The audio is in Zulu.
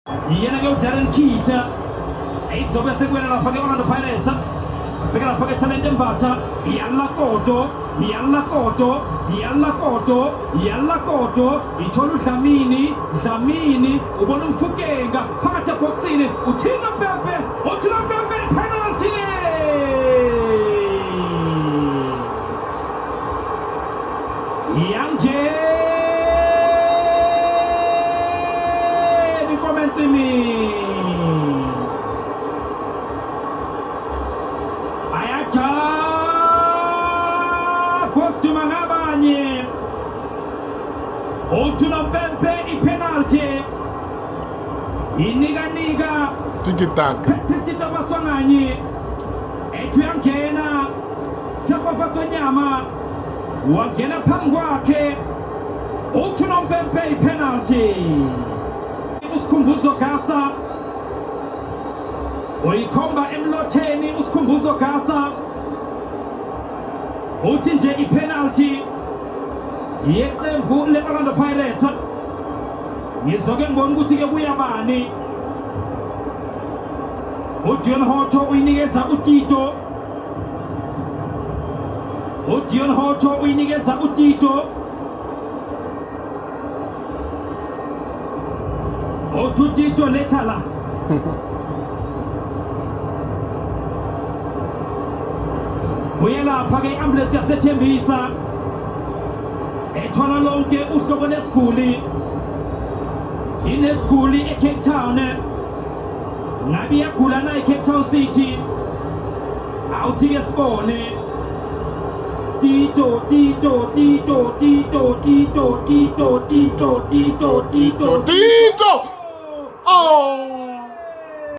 yena ke uDarren Khitha ayizobe sekwena lapha ke Orlando Pirates sibheka lapha ke Talent Mbatha yalakoto ithola uDlamini ubona umfukenga phakathi eboxini uthina Pepe penalty yangeni komensini ayacha postuma ngabanye uthina Pepe ipenalty inika tiki-taka Tita Maswanganyi ethi uyangena Thabafatwa Nyama wangena phambi kwakhe uthi uNompempe ipenalty uSikhumbuzo Gasa uyikhomba emlotheni uSikhumbuzo Gasa uthi nje ipenalty yeqembu leOrlando Pirates ngizoke ngibona ukuthi ke kuyabani uDion Hoto uyinikeza uTito uTito lethala uyelapha ke i-ambulance yaseThembisa ethola lonke uhlobo lesiguli inesiguli eCape Town ngabe iyagula na eCape Town City awuthi ke sibone Tito Tito